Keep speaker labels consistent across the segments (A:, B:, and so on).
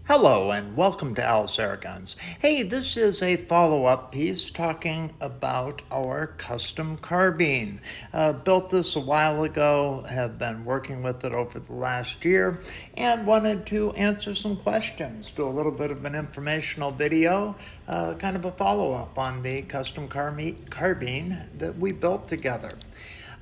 A: Hello and welcome to Al's Air Guns. Hey, this is a follow-up piece talking about our custom carbine. Built this a while ago, have been working with it over the last year, and wanted to answer some questions, do a little bit of an informational video, kind of a follow-up on the custom carbine that we built together.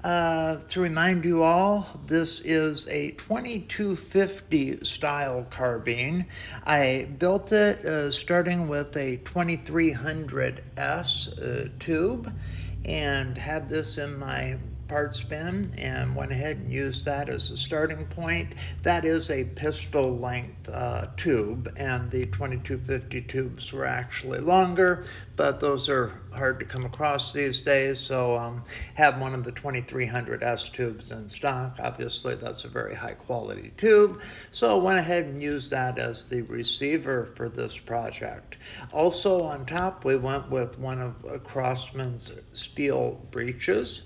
A: To remind you all, this is a 2250 style carbine. I built it starting with a 2300S tube and had this in my parts bin and went ahead and used that as a starting point. That is a pistol length tube, and the 2250 tubes were actually longer, but those are hard to come across these days, so have one of the 2300S tubes in stock. Obviously that's a very high quality tube, so I went ahead and used that as the receiver for this project. Also on top, we went with one of Crosman's steel breeches.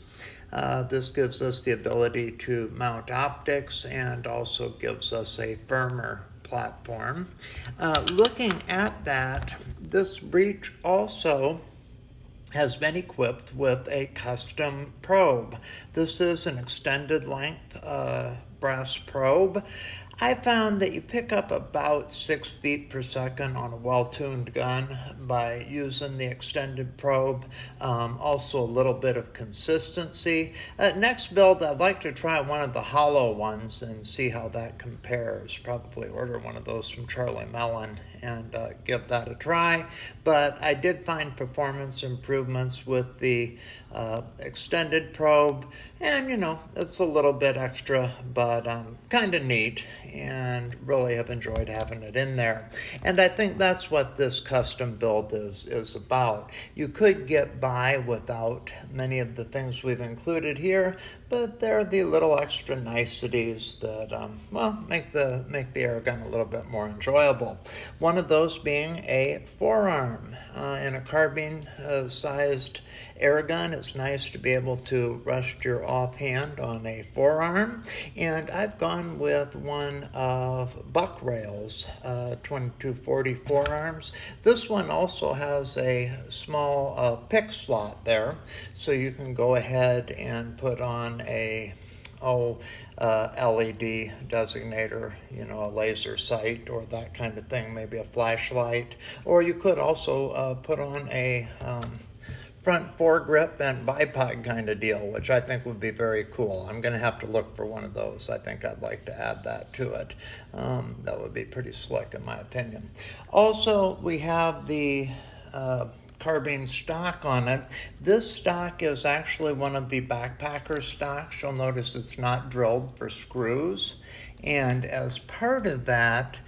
A: This gives us the ability to mount optics and also gives us a firmer platform. Looking at that, this breech also has been equipped with a custom probe. This is an extended length brass probe. I found that you pick up about 6 feet per second on a well-tuned gun by using the extended probe. Also a little bit of consistency. Next build, I'd like to try one of the hollow ones and see how that compares. Probably order one of those from Charlie Mellon and give that a try. But I did find performance improvements with the extended probe, and it's a little bit extra, but kind of neat, and really have enjoyed having it in there. And I think that's what this custom build is about. You could get by without many of the things we've included here, but they're the little extra niceties that make the air gun a little bit more enjoyable. One of those being a forearm. In a carbine sized air gun, it's nice to be able to rest your offhand on a forearm, and I've gone with one of Buck Rail's 2240 forearms. This one also has a small pick slot there, so you can go ahead and put on a LED designator, a laser sight or that kind of thing, maybe a flashlight. Or you could also put on a front foregrip and bipod kind of deal, which I think would be very cool. I'm going to have to look for one of those. I think I'd like to add that to it. That would be pretty slick in my opinion. Also, we have the carbine stock on it. This stock is actually one of the backpacker stocks. You'll notice it's not drilled for screws, and as part of that,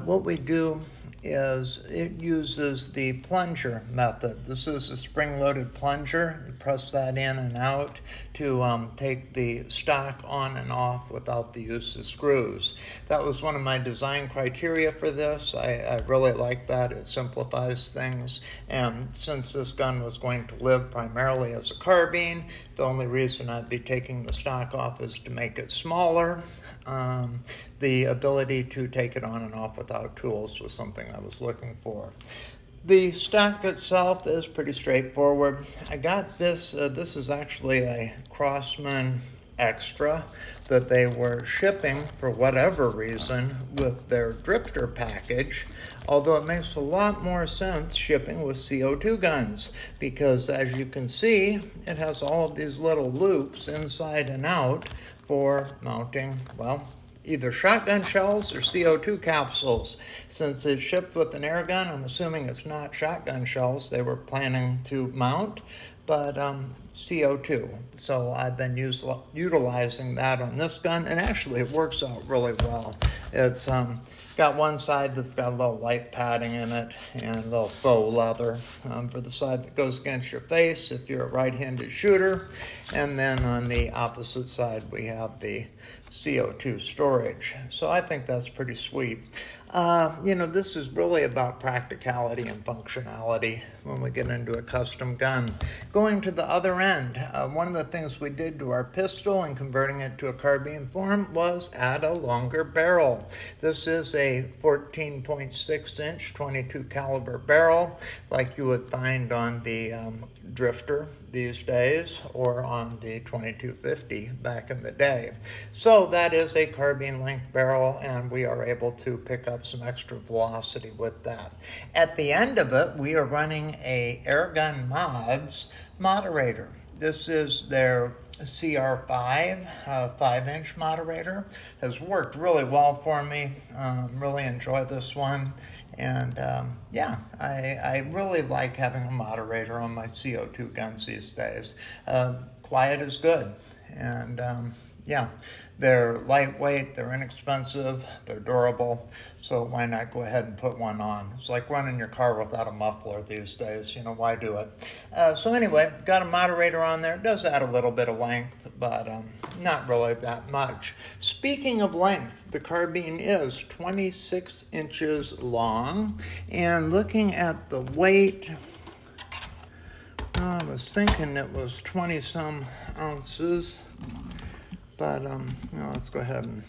A: what we do is it uses the plunger method. This is a spring-loaded plunger. You press that in and out to take the stock on and off without the use of screws. That was one of my design criteria for this. I really like that. It simplifies things, and since this gun was going to live primarily as a carbine, the only reason I'd be taking the stock off is to make it smaller. The ability to take it on and off without tools was something I was looking for. The stock itself is pretty straightforward. I got this, this is actually a Crosman Extra that they were shipping for whatever reason with their drifter package, although it makes a lot more sense shipping with CO2 guns, because as you can see, it has all of these little loops inside and out for mounting, either shotgun shells or CO2 capsules. Since it's shipped with an air gun, I'm assuming it's not shotgun shells they were planning to mount, but CO2. So I've been utilizing that on this gun, and actually it works out really well. It's got one side that's got a little light padding in it and a little faux leather for the side that goes against your face if you're a right-handed shooter. And then on the opposite side, we have the CO2 storage. So I think that's pretty sweet. This is really about practicality and functionality when we get into a custom gun. Going to the other end, one of the things we did to our pistol and converting it to a carbine form was add a longer barrel. This is a 14.6 inch 22 caliber barrel like you would find on the Drifter these days or on the 2250 back in the day. So that is a carbine length barrel, and we are able to pick up some extra velocity with that. At the end of it, we are running a Airgun Mods moderator. This is their CR5 5-inch moderator. Has worked really well for me. Really enjoy this one. And I really like having a moderator on my CO2 guns these days. Quiet is good. And they're lightweight, they're inexpensive, they're durable, so why not go ahead and put one on? It's like running your car without a muffler these days, why do it? So anyway, got a moderator on there. It does add a little bit of length, but not really that much. Speaking of length, the carbine is 26 inches long, and looking at the weight, I was thinking it was 20 some ounces. But let's go ahead and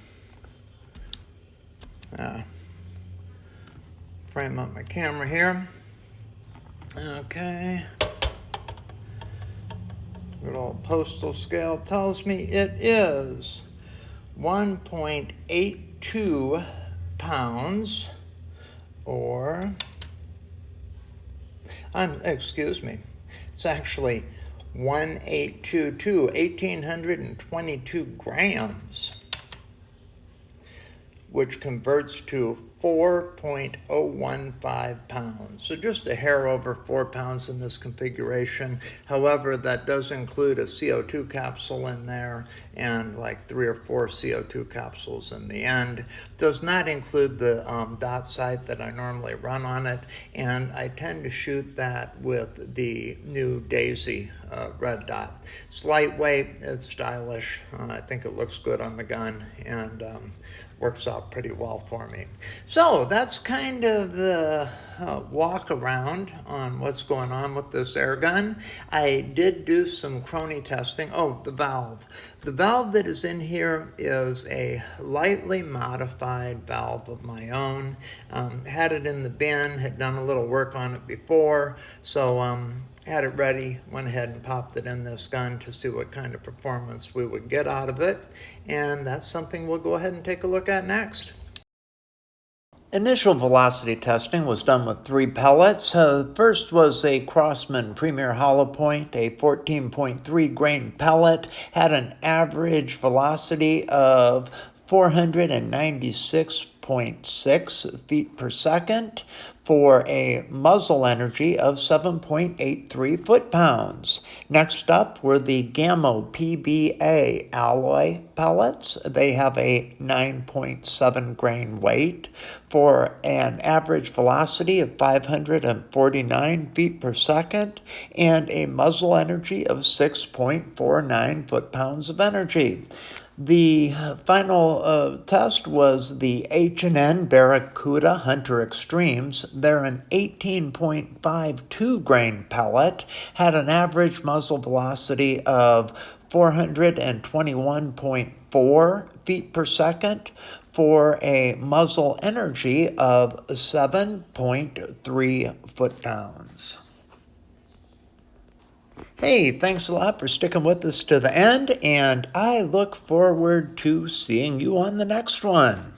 A: frame up my camera here. Okay. Good old postal scale tells me it is 1.82 pounds, or, excuse me, it's actually 1,822 grams, which converts to 4.015 pounds. So just a hair over 4 pounds in this configuration. However, that does include a CO2 capsule in there and like 3 or 4 CO2 capsules in the end. Does not include the dot sight that I normally run on it, and I tend to shoot that with the new Daisy red dot. It's lightweight, it's stylish. I think it looks good on the gun, and works out pretty well for me. So that's kind of the walk around on what's going on with this air gun. I did do some crony testing. Oh, the valve. The valve that is in here is a lightly modified valve of my own. Had it in the bin, had done a little work on it before, so had it ready, went ahead and popped it in this gun to see what kind of performance we would get out of it, and that's something we'll go ahead and take a look at next. Initial velocity testing was done with 3 pellets. The first was a Crosman Premier Hollow Point, a 14.3 grain pellet, had an average velocity of 496.6 feet per second for a muzzle energy of 7.83 foot-pounds. Next up were the Gammo PBA alloy pellets. They have a 9.7 grain weight for an average velocity of 549 feet per second and a muzzle energy of 6.49 foot-pounds of energy. The final test was the H&N Barracuda Hunter Extremes. They're an 18.52 grain pellet, had an average muzzle velocity of 421.4 feet per second for a muzzle energy of 7.3 foot-pounds. Hey, thanks a lot for sticking with us to the end, and I look forward to seeing you on the next one.